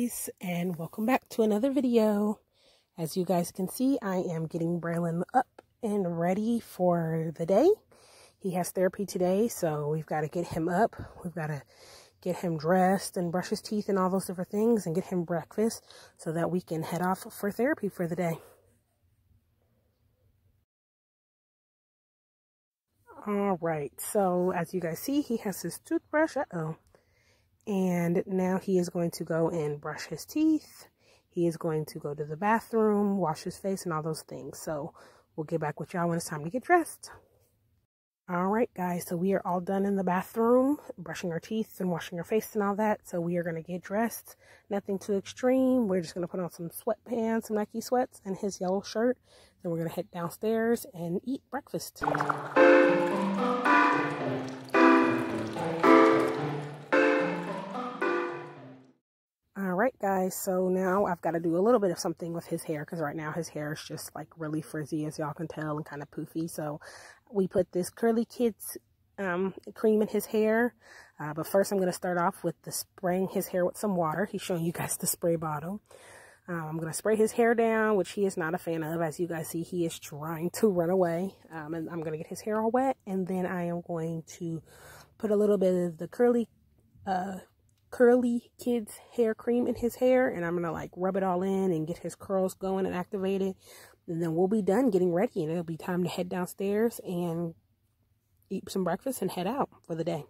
guys, and welcome back to another video. As you guys can see, I am getting Bralynn up and ready for the day. He has therapy today, so we've got to get him up. We've got to get him dressed and brush his teeth and all those different things and get him breakfast so that we can head off for therapy for the day. All right, so as you guys see, he has his toothbrush. And now he is going to go and brush his teeth. He is going to go to the bathroom, wash his face, and all those things. So we'll get back with y'all when it's time to get dressed. All right, guys, so we are all done in the bathroom, brushing our teeth and washing our face and all that. So we are going to get dressed. Nothing too extreme. We're just going to put on some sweatpants, some Nike sweats, and his yellow shirt. Then we're going to head downstairs and eat breakfast. Alright guys, so now I've got to do a little bit of something with his hair because right now his hair is just like really frizzy, as y'all can tell, and kind of poofy. So we put this Curly Kids cream in his hair, but first I'm going to start off with spraying his hair with some water. He's showing you guys the spray bottle. I'm going to spray his hair down, which he is not a fan of. As you guys see, he is trying to run away, and I'm going to get his hair all wet, and then I am going to put a little bit of the Curly Kids hair cream in his hair, and I'm gonna like rub it all in and get his curls going and activated, and then we'll be done getting ready, and it'll be time to head downstairs and eat some breakfast and head out for the day.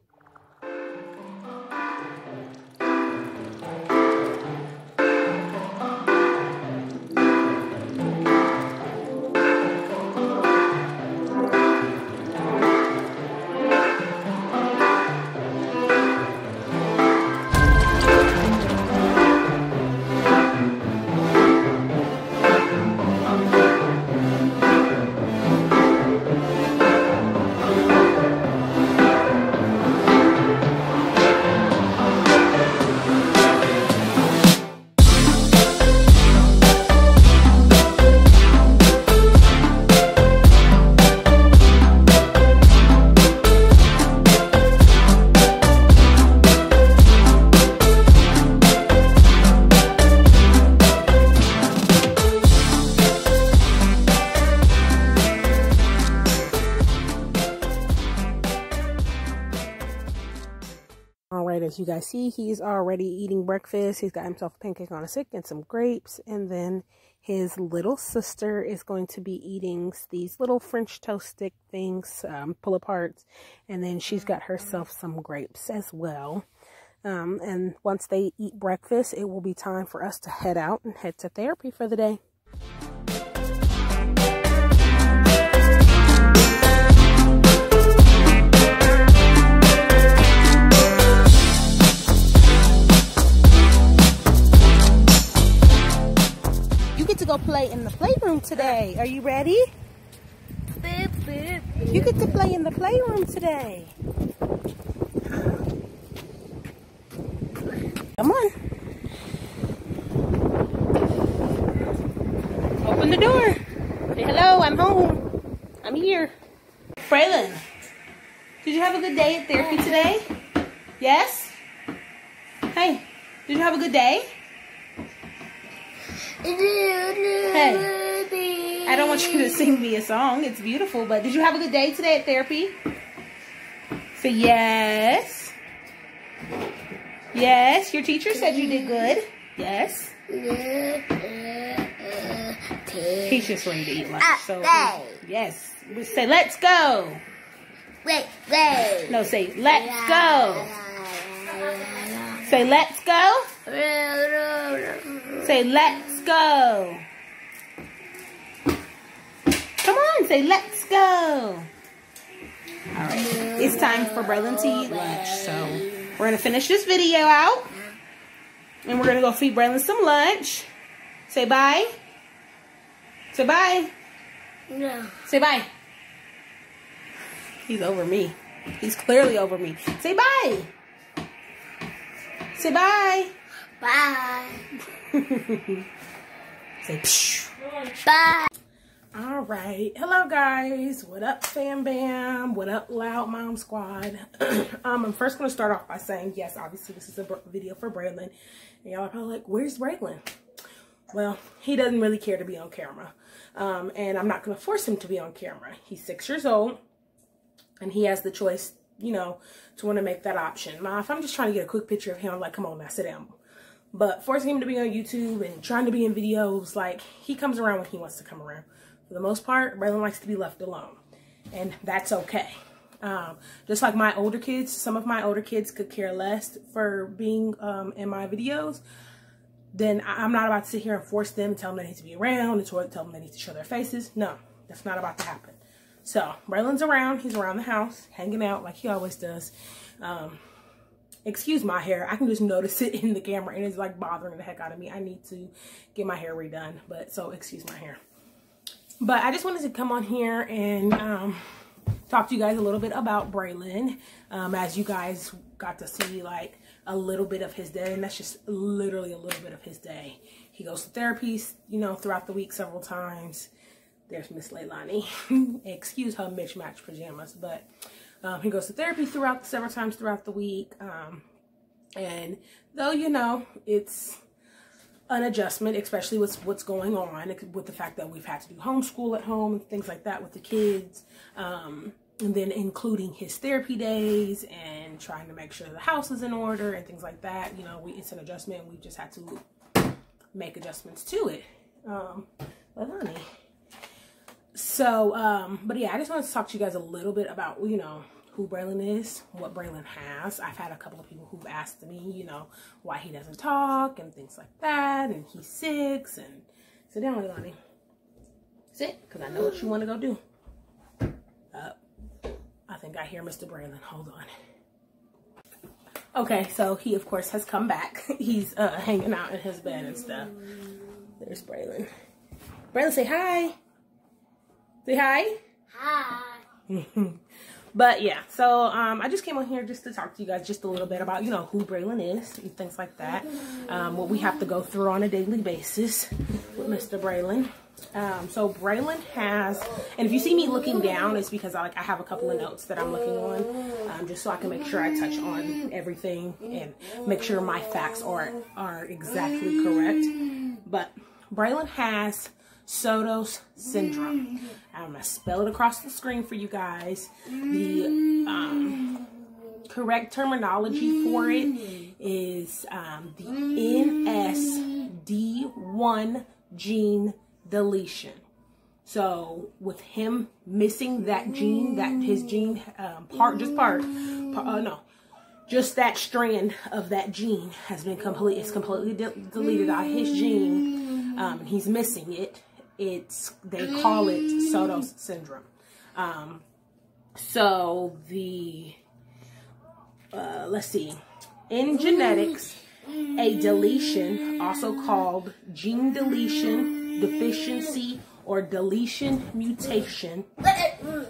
As you guys see, he's already eating breakfast. He's got himself a pancake on a stick and some grapes, and then his little sister is going to be eating these little French toast stick things, pull aparts, and then she's got herself some grapes as well. And once they eat breakfast, it will be time for us to head out and head to therapy for the day. Go play in the playroom today. Are you ready? You get to play in the playroom today. Come on. Open the door. Say hello, I'm home. I'm here. Bralynn, did you have a good day at therapy today? Yes? Hey, did you have a good day? Hey, I don't want you to sing me a song. It's beautiful, but did you have a good day today at therapy? Say yes. Yes, your teacher said you did good. Yes. He's just ready to eat lunch. So yes. Say let's go. No, say let's go. Say let's go. Say let's go. Come on, say let's go. Alright, it's time for Bralynn to eat lunch. So we're going to finish this video out. And we're going to go feed Bralynn some lunch. Say bye. Say bye. No. Say bye. He's over me. He's clearly over me. Say bye. Say bye. Bye. Say psh. Bye. All right, hello guys, what up fam bam, what up loud mom squad. I'm first going to start off by saying, yes, obviously this is a video for Bralynn, and y'all are probably like, where's Bralynn? Well, he doesn't really care to be on camera, and I'm not going to force him to be on camera. He's 6 years old, and he has the choice, you know, to want to make that option. Now, if I'm just trying to get a quick picture of him, I'm like, come on now, sit down. But forcing him to be on YouTube and trying to be in videos, like, he comes around when he wants to come around. For the most part, Bralynn likes to be left alone, and that's okay. Just like my older kids, some of my older kids could care less for being in my videos. Then I'm not about to sit here and force them and tell them they need to be around and tell them they need to show their faces. No, that's not about to happen. So Bralynn's around. He's around the house, hanging out like he always does. Excuse my hair. I can just notice it in the camera, and it's like bothering the heck out of me. I need to get my hair redone, but so excuse my hair. But I just wanted to come on here and talk to you guys a little bit about Bralynn. As you guys got to see, like, a little bit of his day, and that's just literally a little bit of his day. He goes to therapy, you know, throughout the week several times. There's Miss Leilani. Excuse her mismatched pajamas, but he goes to therapy several times throughout the week. And though, you know, it's an adjustment, especially with what's going on with the fact that we've had to do homeschool at home and things like that with the kids, and then including his therapy days and trying to make sure the house is in order and things like that. You know, it's an adjustment. We just had to make adjustments to it. But honey, so but yeah, I just wanted to talk to you guys a little bit about, you know, who Bralynn is, what Bralynn has. I've had a couple of people who've asked me, you know, why he doesn't talk and things like that, and he's 6, and sit down, Leilani. Sit, because I know what you want to go do. I think I hear Mr. Bralynn. Hold on. Okay, so he, of course, has come back. He's hanging out in his bed and stuff. There's Bralynn. Bralynn, say hi. Say hi. Hi. But yeah, so I just came on here just to talk to you guys just a little bit about, you know, who Bralynn is and things like that. What we have to go through on a daily basis with Mr. Bralynn. So Bralynn has, and if you see me looking down, it's because I have a couple of notes that I'm looking on, just so I can make sure I touch on everything and make sure my facts are exactly correct. But Bralynn has SOTOS syndrome. I'm going to spell it across the screen for you guys. The correct terminology for it is the NSD1 gene deletion. So with him missing that gene, just that strand of that gene has been completely deleted out of his gene. He's missing it. They call it SOTOS syndrome. So the, let's see, in genetics, a deletion, also called gene deletion, deficiency, or deletion mutation,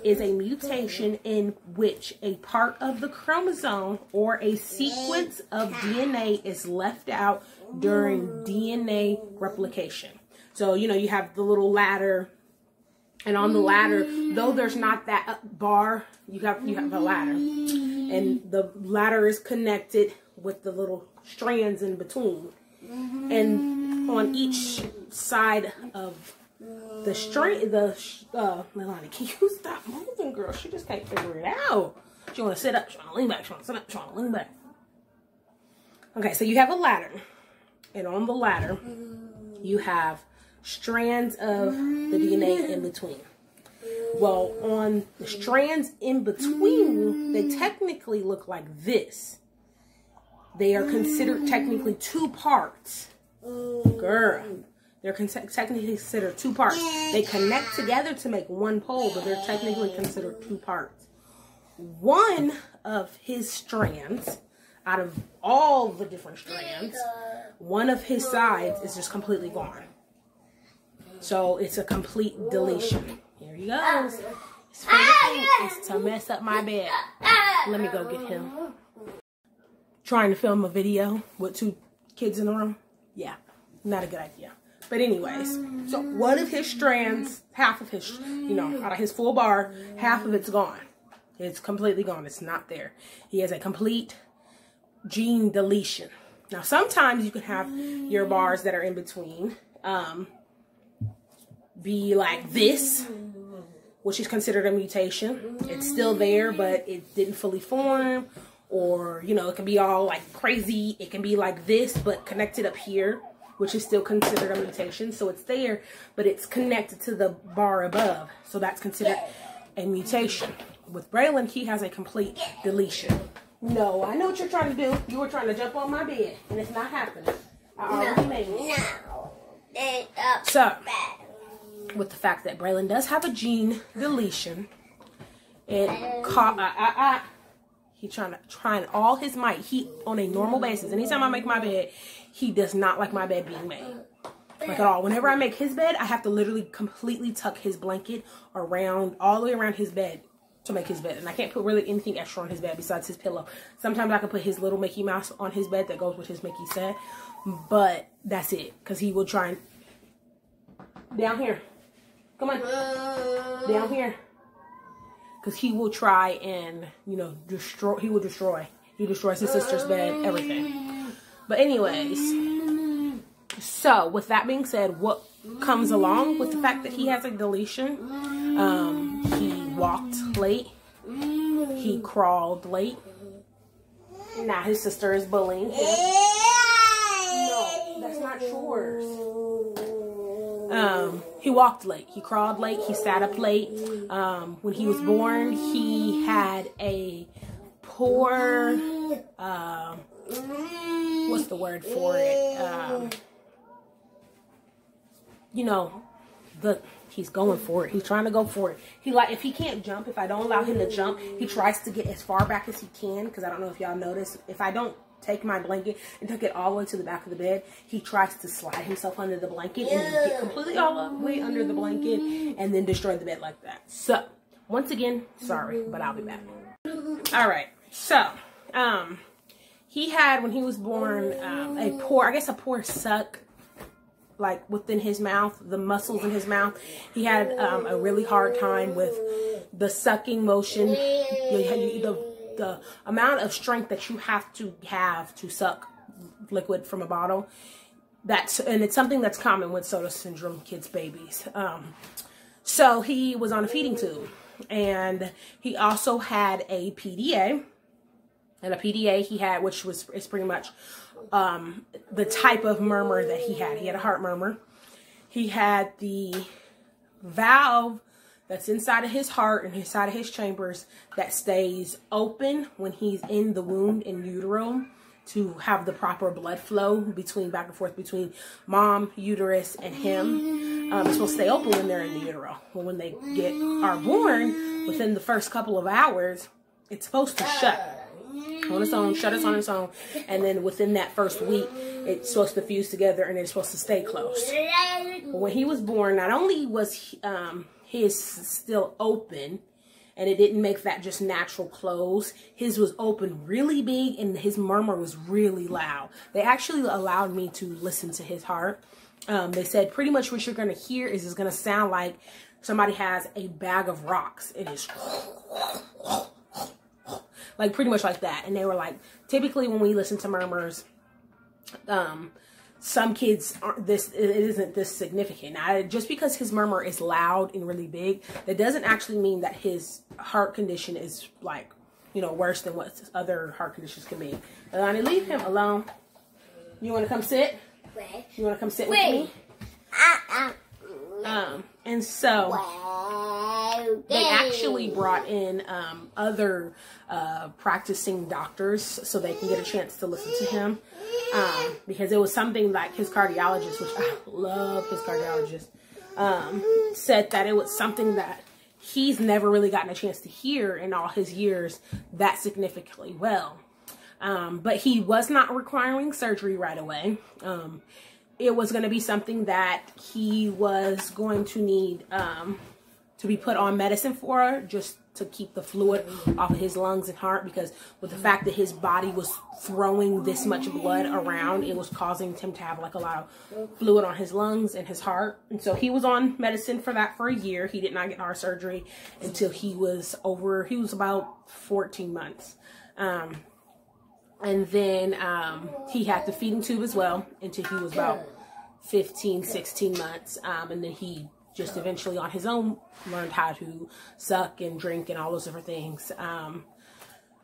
is a mutation in which a part of the chromosome or a sequence of DNA is left out during DNA replication. So, you know, you have the little ladder, and on the ladder, though there's not that bar, you have a ladder, and the ladder is connected with the little strands in between. And on each side of the strand, Leilani, can you stop moving, girl? She just can't figure it out. She want to sit up, she want to lean back, she want to sit up, she want to lean back. Okay, so you have a ladder, and on the ladder, you have strands of the DNA in between. Well, on the strands in between, they technically look like this. They are considered technically 2 parts. Girl, they're technically considered 2 parts. They connect together to make one pole, but they're technically considered 2 parts. One of his strands, out of all the different strands, one of his sides is just completely gone. So it's a complete deletion. Here he goes. His favorite thing is to mess up my bed. Let me go get him. Trying to film a video with 2 kids in the room? Yeah, not a good idea. But anyways, so one of his strands, half of his, you know, out of his full bar, half of it's gone. It's completely gone. It's not there. He has a complete gene deletion. Now, sometimes you can have your bars that are in between be like this, which is considered a mutation. It's still there, but it didn't fully form. Or, you know, it can be all like crazy. It can be like this, but connected up here, which is still considered a mutation. So it's there, but it's connected to the bar above. So that's considered a mutation. With Bralynn, he has a complete deletion. No, I know what you're trying to do. You were trying to jump on my bed, and it's not happening. I already made it. So, with the fact that Bralynn does have a gene deletion, he's trying all his might. He, on a normal basis, anytime I make my bed, he does not like my bed being made. Like at all. Whenever I make his bed, I have to literally completely tuck his blanket around, all the way around his bed to make his bed. And I can't put really anything extra on his bed besides his pillow. Sometimes I can put his little Mickey Mouse on his bed that goes with his Mickey set. But that's it. Because he will try and... Down here. Come on. Down here. Because he will try and, you know, destroy. He will destroy. He destroys his sister's bed, everything. But anyways, so with that being said, what comes along with the fact that he has a deletion? He walked late. He crawled late. Now his sister is bullying him. No, that's not yours. He walked late. He crawled late. He sat up late. When he was born, he had a poor, what's the word for it? You know, he's going for it. He's trying to go for it. If he can't jump, if I don't allow him to jump, he tries to get as far back as he can. Because I don't know if y'all notice, if I don't take my blanket and tuck it all the way to the back of the bed, he tries to slide himself under the blanket and then get completely all the way under the blanket and then destroy the bed like that. So, once again, sorry, but I'll be back. All right. So, he had, when he was born, a poor suck, like within his mouth, the muscles in his mouth. He had a really hard time with the sucking motion. The amount of strength that you have to suck liquid from a bottle. And it's something that's common with SOTOS syndrome kids, babies. So he was on a feeding tube, and he also had a PDA. And a PDA he had, which is pretty much the type of murmur that he had. He had a heart murmur. He had the valve that's inside of his heart and inside of his chambers that stays open when he's in the womb in utero to have the proper blood flow back and forth between mom, uterus, and him. It's supposed to stay open when they're in the utero. Well, when they are born, within the first couple of hours, it's supposed to shut on its own, shut on its own, and then within that first week, it's supposed to fuse together and it's supposed to stay closed. But when he was born, not only was his still open, and it didn't make that just natural close, his was open really big, and his murmur was really loud. They actually allowed me to listen to his heart. They said pretty much what you're going to hear is it's going to sound like somebody has a bag of rocks. It is like pretty much like that. And they were like, typically when we listen to murmurs, some kids aren't it isn't this significant. Now, just because his murmur is loud and really big, that doesn't actually mean that his heart condition is like, you know, worse than what other heart conditions can be. Alani, leave him alone. You want to come sit? You want to come sit with me? And so they actually brought in other practicing doctors so they can get a chance to listen to him, because it was something like his cardiologist, which I love his cardiologist, said that it was something that he's never really gotten a chance to hear in all his years that significantly well. But he was not requiring surgery right away. It was going to be something that he was going to need to be put on medicine for, just to keep the fluid off of his lungs and heart, because with the fact that his body was throwing this much blood around, it was causing him to have like a lot of fluid on his lungs and his heart. And so he was on medicine for that for a year. He did not get heart surgery until he was about 14 months. And then he had the feeding tube as well until he was about 15, 16 months. And then he just eventually on his own learned how to suck and drink and all those different things.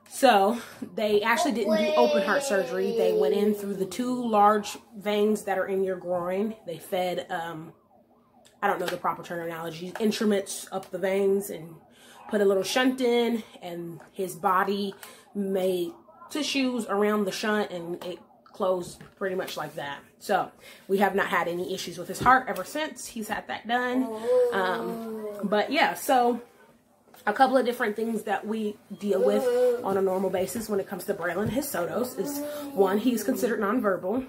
So they actually didn't do open heart surgery. They went in through the 2 large veins that are in your groin. They fed, I don't know the proper terminology, instruments up the veins and put a little shunt in, and his body made tissues around the shunt and it closed pretty much like that. So we have not had any issues with his heart ever since he's had that done. But yeah, so a couple of different things that we deal with on a normal basis when it comes to Bralynn, his SOTOS, is one, he's considered nonverbal.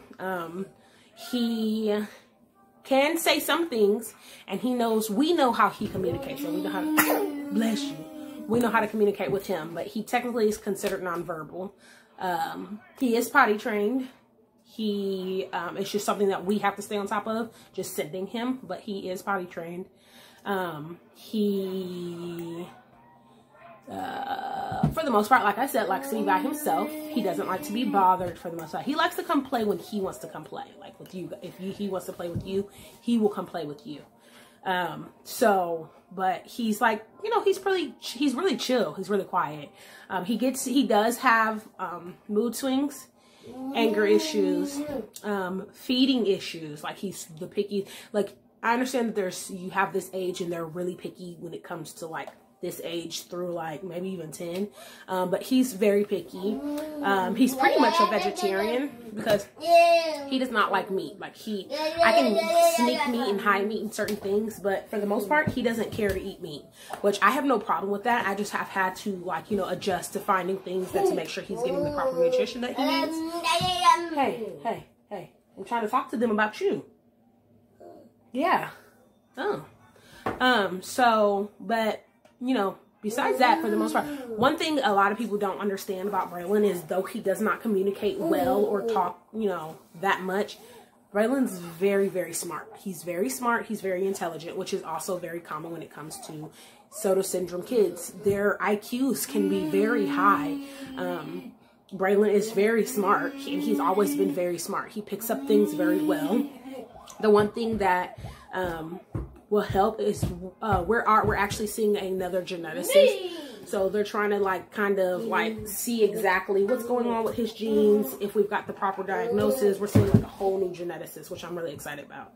He can say some things, and we know how he communicates. So we know how to, bless you. We know how to communicate with him, but he technically is considered nonverbal. He is potty trained. It's just something that we have to stay on top of, just sending him, but he is potty trained. For the most part, like I said, likes to be by himself. He doesn't like to be bothered for the most part. He likes to come play when he wants to come play, like with you. If he wants to play with you, he will come play with you. But he's like, he's really chill. He's really quiet. He does have, mood swings, anger issues, feeding issues. Like he's the picky, like I understand that you have this age and they're really picky when it comes to like this age through like maybe even 10. But he's very picky. He's pretty much a vegetarian because he does not like meat. Like I can sneak meat and hide meat in certain things, but for the most part, he doesn't care to eat meat, which I have no problem with that. I just have had to like, adjust to finding things to make sure he's getting the proper nutrition that he needs. Hey, I'm trying to talk to them about you. Yeah. But besides that, for the most part, one thing a lot of people don't understand about Bralynn is, though he does not communicate well or talk, that much, Bralynn's very, very smart. He's very smart. He's very intelligent, which is also very common when it comes to SOTOS syndrome kids. Their IQs can be very high. Bralynn is very smart, and he's always been very smart. He picks up things very well. The one thing that will help is we're actually seeing another geneticist. So they're trying to see exactly what's going on with his genes. If we've got the proper diagnosis, we're seeing like a whole new geneticist, which I'm really excited about.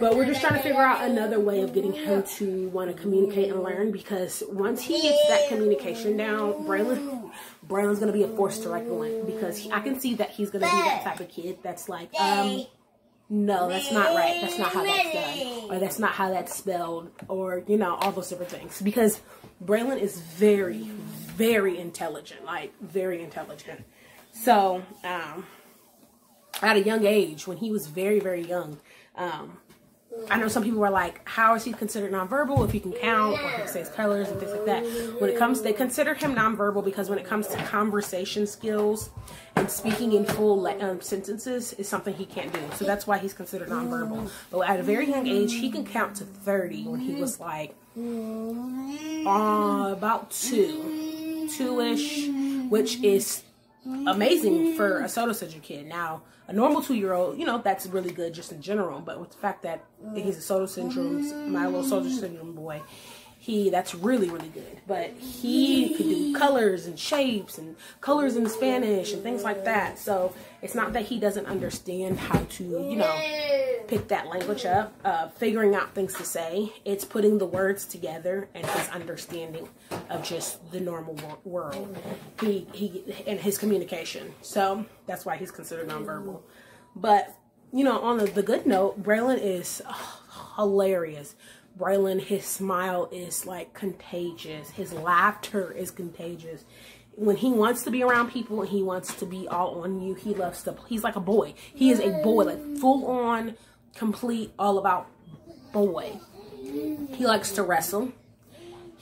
But we're just trying to figure out another way of getting him to want to communicate and learn, because once he gets that communication down, Bralynn's going to be a force to reckon with, because I can see that he's going to be that type of kid that's like, no, that's not right. That's not how that's done. Or that's not how that's spelled. Or, all those different things. Because Bralynn is very, very intelligent. Like, very intelligent. So, at a young age, when he was very, very young, I know some people were like, how is he considered nonverbal if he can count or he says colors and things like that? When it comes, they consider him nonverbal because when it comes to conversation skills and speaking in full sentences is something he can't do. So that's why he's considered nonverbal. But at a very young age, he can count to 30 when he was like about two-ish, which is amazing for a SOTOS syndrome kid. Now, a normal 2-year-old, that's really good just in general. But with the fact that he's a SOTOS syndrome, my little SOTOS syndrome boy, that's really, really good. But he could do colors and shapes and colors in Spanish and things like that. So it's not that he doesn't understand how to, pick that language up, figuring out things to say. It's putting the words together and his understanding of just the normal world. And his communication. So that's why he's considered nonverbal. But, on the good note, Bralynn is hilarious. Bralynn, his smile is like contagious. His laughter is contagious. When he wants to be around people and he wants to be all on you, he's like a boy. He is a boy, like full on, complete, all about boy. He likes to wrestle.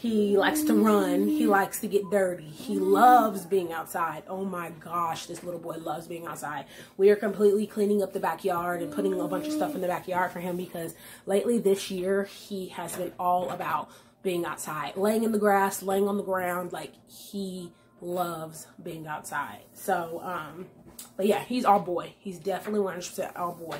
He likes to run. He likes to get dirty. He loves being outside. Oh my gosh, this little boy loves being outside. We are completely cleaning up the backyard and putting a bunch of stuff in the backyard for him because lately this year he has been all about being outside, laying in the grass, laying on the ground. Like, he loves being outside. So, but yeah, he's all boy. He's definitely 100% all boy.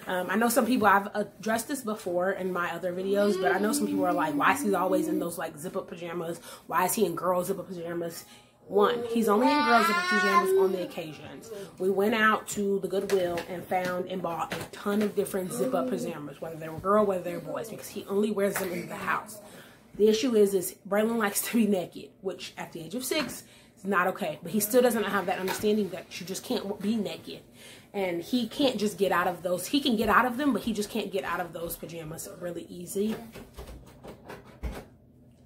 I know some people, I've addressed this before in my other videos, but I know some people are like, why is he always in those like zip up pajamas? Why is he in girl zip up pajamas? One, he's only in girl zip up pajamas on the occasions. We went out to the Goodwill and found and bought a ton of different zip up pajamas, whether they were girl, whether they were boys, because he only wears them in the house. The issue is Bralynn likes to be naked, which at the age of 6 is not okay. But he still doesn't have that understanding that you just can't be naked. And he can't just get out of those. He can get out of them, but he just can't get out of those pajamas really easy.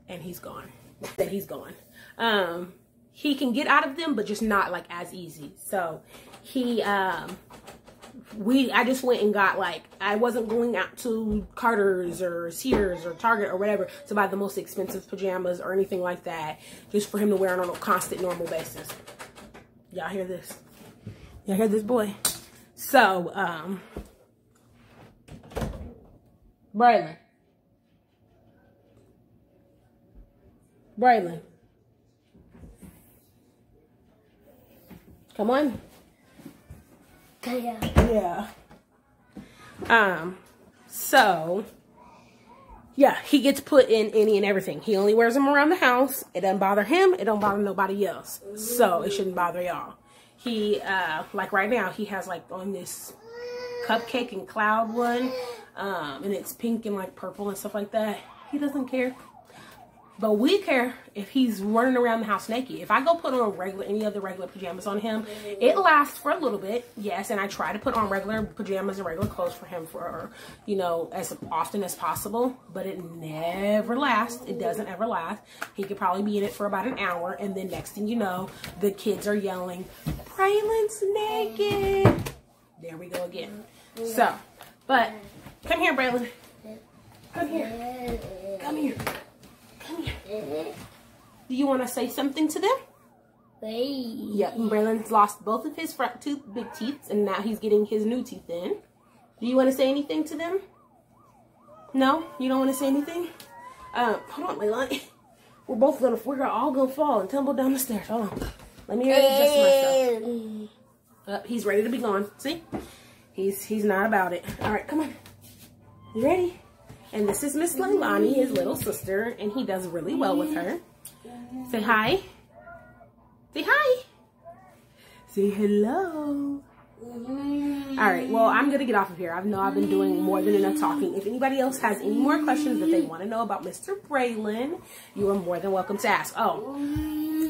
And he's gone. Then he's gone. He can get out of them, but just not like as easy. So he, I just went and got, like, I wasn't going out to Carter's or Sears or Target or whatever to buy the most expensive pajamas or anything like that, just for him to wear on a constant, normal basis. Y'all hear this? Y'all hear this boy? So, Bralynn. Bralynn. Come on. Yeah. So, yeah, he gets put in any and everything. He only wears them around the house. It doesn't bother him. It don't bother nobody else. So, it shouldn't bother y'all. He, like right now, he has like on this cupcake and cloud one. And it's pink and like purple and stuff like that. He doesn't care. But we care if he's running around the house naked. If I go put on any other regular pajamas on him, it lasts for a little bit, yes. And I try to put on regular pajamas and regular clothes for him for, you know, as often as possible. But it never lasts. It doesn't ever last. He could probably be in it for about an hour. And then next thing you know, the kids are yelling, Bralynn's naked. There we go again. So, but come here, Bralynn. Come here. Come here. Do you want to say something to them? Yep, Bralynn's lost both of his front big teeth, and now he's getting his new teeth in. Do you want to say anything to them? No? You don't want to say anything? Hold on, Layla. We're all gonna fall and tumble down the stairs. Hold on. Let me adjust myself. He's ready to be gone. See? He's not about it. All right, come on. You ready? And this is Miss Leilani, his little sister, and he does really well with her. Say hi. Say hi. Say hello. All right, well, I'm going to get off of here. I know I've been doing more than enough talking. If anybody else has any more questions that they want to know about Mr. Bralynn, you are more than welcome to ask. Oh,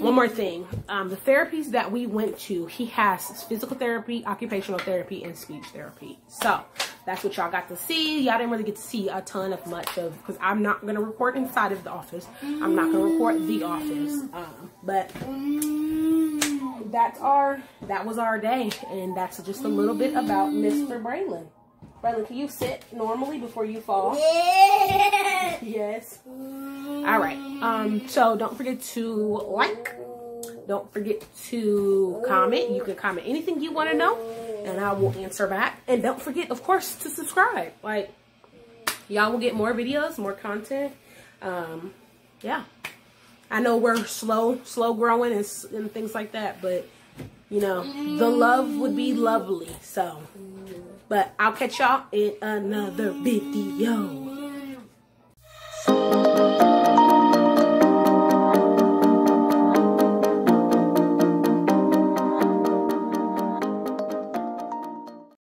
one more thing. The therapies that we went to, he has physical therapy, occupational therapy, and speech therapy. So that's what y'all got to see. Y'all didn't really get to see a ton of much of, because I'm not going to record inside of the office. I'm not going to record the office. But that was our day. And that's just a little bit about Mr. Bralynn. Bralynn, can you sit normally before you fall? Yeah. Yes. All right. So don't forget to like. Don't forget to comment. You can comment anything you want to know, and I will answer back. And don't forget, of course, to subscribe. Like, y'all will get more videos, more content. Yeah. I know we're slow growing and things like that, but you know, the love would be lovely. So, but I'll catch y'all in another video.